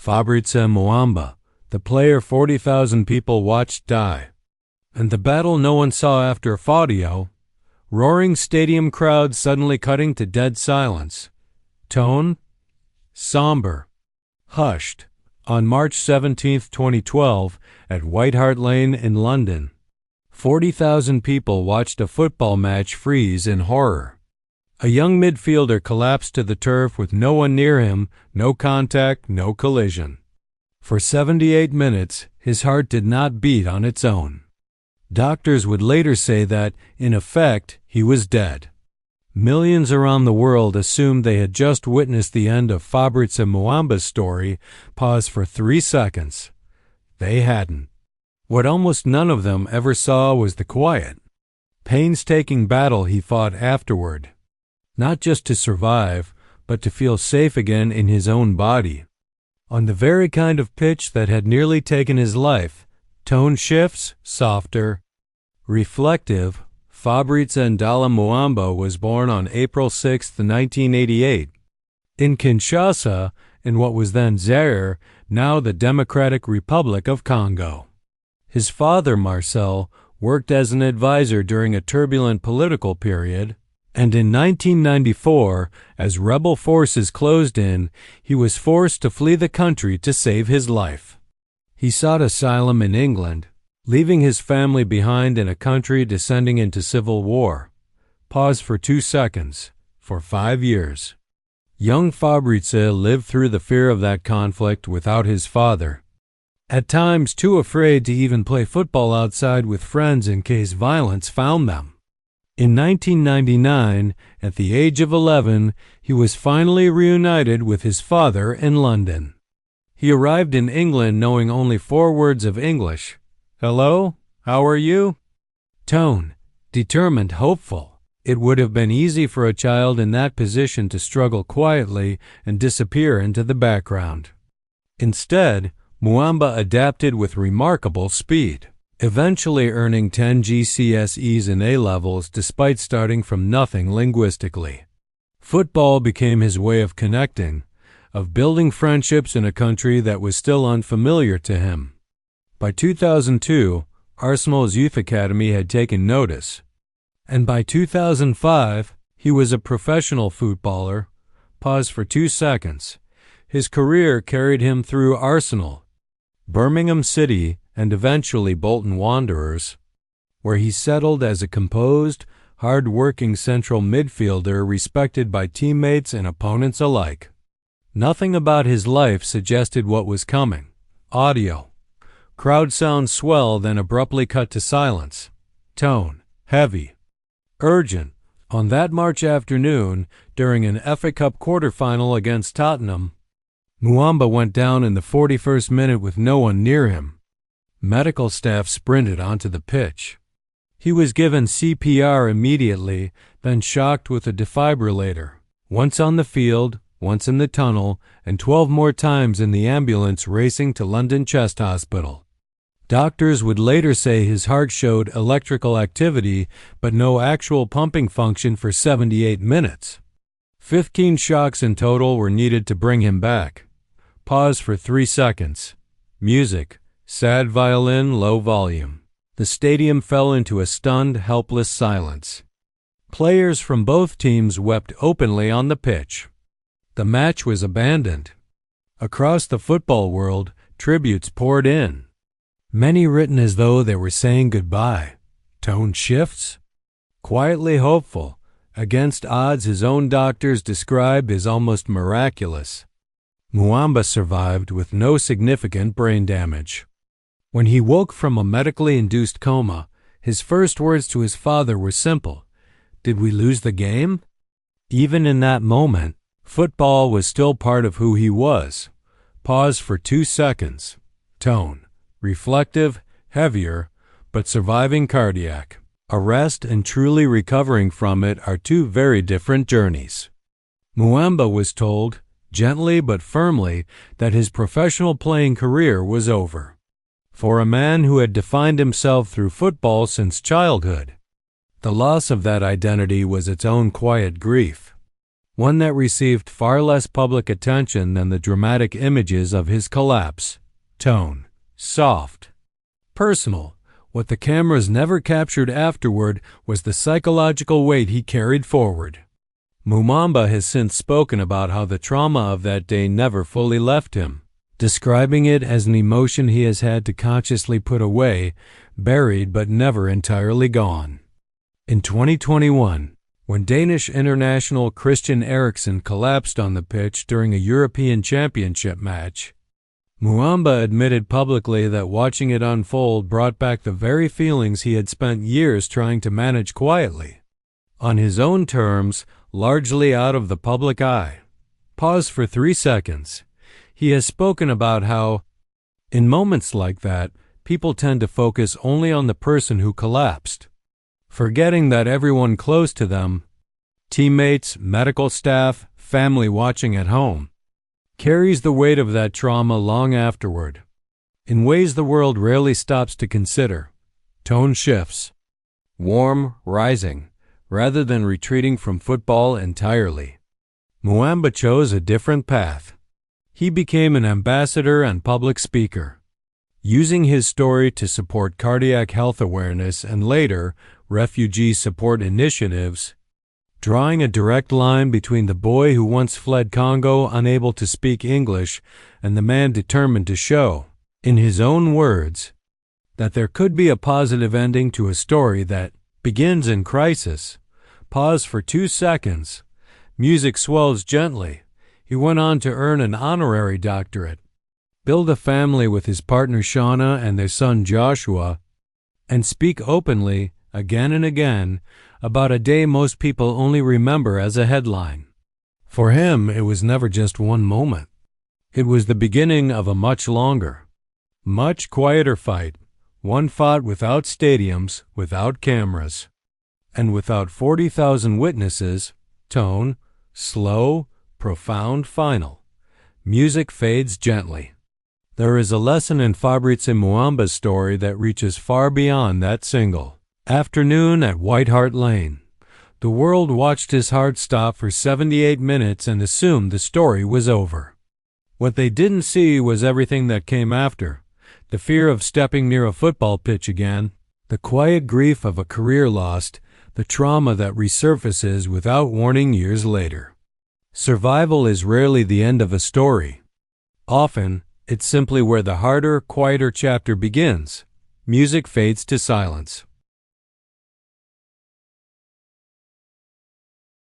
Fabrice Muamba, the player 40,000 people watched die. And the battle no one saw after Faudio, roaring stadium crowd suddenly cutting to dead silence. Tone? Somber. Hushed. On March 17, 2012, at White Hart Lane in London, 40,000 people watched a football match freeze in horror. A young midfielder collapsed to the turf with no one near him, no contact, no collision. For 78 minutes, his heart did not beat on its own. Doctors would later say that, in effect, he was dead. Millions around the world assumed they had just witnessed the end of Fabrice Muamba's story. Pause for 3 seconds. They hadn't. What almost none of them ever saw was the quiet, painstaking battle he fought afterward. Not just to survive, but to feel safe again in his own body. On the very kind of pitch that had nearly taken his life, tone shifts, softer, reflective. Fabrice Muamba was born on April 6, 1988, in Kinshasa, in what was then Zaire, now the Democratic Republic of Congo. His father, Marcel, worked as an advisor during a turbulent political period, and in 1994, as rebel forces closed in, he was forced to flee the country to save his life. He sought asylum in England, leaving his family behind in a country descending into civil war. Pause for 2 seconds. For 5 years. Young Fabrice lived through the fear of that conflict without his father, at times too afraid to even play football outside with friends in case violence found them. In 1999, at the age of 11, he was finally reunited with his father in London. He arrived in England knowing only 4 words of English. Hello? How are you? Tone. Determined, hopeful. It would have been easy for a child in that position to struggle quietly and disappear into the background. Instead, Muamba adapted with remarkable speed, eventually earning 10 GCSEs and A-levels despite starting from nothing linguistically. Football became his way of connecting, of building friendships in a country that was still unfamiliar to him. By 2002, Arsenal's youth academy had taken notice, and by 2005, he was a professional footballer. Pause for 2 seconds. His career carried him through Arsenal, Birmingham City, and eventually Bolton Wanderers, where he settled as a composed, hard-working central midfielder respected by teammates and opponents alike. Nothing about his life suggested what was coming. Audio. Crowd sound swell, then abruptly cut to silence. Tone. Heavy. Urgent. On that March afternoon, during an FA Cup quarter-final against Tottenham, Muamba went down in the 41st minute with no one near him. Medical staff sprinted onto the pitch. He was given CPR immediately, then shocked with a defibrillator. Once on the field, once in the tunnel, and 12 more times in the ambulance racing to London Chest Hospital. Doctors would later say his heart showed electrical activity, but no actual pumping function for 78 minutes. 15 shocks in total were needed to bring him back. Pause for 3 seconds. Music. Sad violin, low volume. The stadium fell into a stunned, helpless silence. Players from both teams wept openly on the pitch. The match was abandoned. Across the football world, tributes poured in, many written as though they were saying goodbye. Tone shifts. Quietly hopeful. Against odds his own doctors described as almost miraculous. Muamba survived with no significant brain damage. When he woke from a medically induced coma, his first words to his father were simple. Did we lose the game? Even in that moment, football was still part of who he was. Pause for 2 seconds. Tone. Reflective, heavier, but surviving cardiac. Arrest and truly recovering from it are 2 very different journeys. Muamba was told, gently but firmly, that his professional playing career was over. For a man who had defined himself through football since childhood, the loss of that identity was its own quiet grief. one that received far less public attention than the dramatic images of his collapse. Tone: soft. Personal. What the cameras never captured afterward was the psychological weight he carried forward. Muamba has since spoken about how the trauma of that day never fully left him, describing it as an emotion he has had to consciously put away, buried but never entirely gone. In 2021, when Danish international Christian Eriksen collapsed on the pitch during a European Championship match, Muamba admitted publicly that watching it unfold brought back the very feelings he had spent years trying to manage quietly, on his own terms, largely out of the public eye. Pause for 3 seconds. He has spoken about how, in moments like that, people tend to focus only on the person who collapsed, forgetting that everyone close to them, teammates, medical staff, family watching at home, carries the weight of that trauma long afterward, in ways the world rarely stops to consider. Tone shifts. Warm, rising, rather than retreating from football entirely. Muamba chose a different path. He became an ambassador and public speaker, using his story to support cardiac health awareness and later refugee support initiatives, drawing a direct line between the boy who once fled Congo unable to speak English and the man determined to show, in his own words, that there could be a positive ending to a story that begins in crisis. Pause for 2 seconds. Music swells gently. He went on to earn an honorary doctorate, build a family with his partner Shauna and their son Joshua, and speak openly, again and again, about a day most people only remember as a headline. For him, it was never just one moment. It was the beginning of a much longer, much quieter fight, one fought without stadiums, without cameras, and without 40,000 witnesses. Tone: slow, profound, final. Music fades gently. There is a lesson in Fabrice Muamba's story that reaches far beyond that single. Afternoon at White Hart Lane. The world watched his heart stop for 78 minutes and assumed the story was over. What they didn't see was everything that came after. The fear of stepping near a football pitch again, the quiet grief of a career lost, the trauma that resurfaces without warning years later. Survival is rarely the end of a story. Often, it's simply where the harder, quieter chapter begins. Music fades to silence.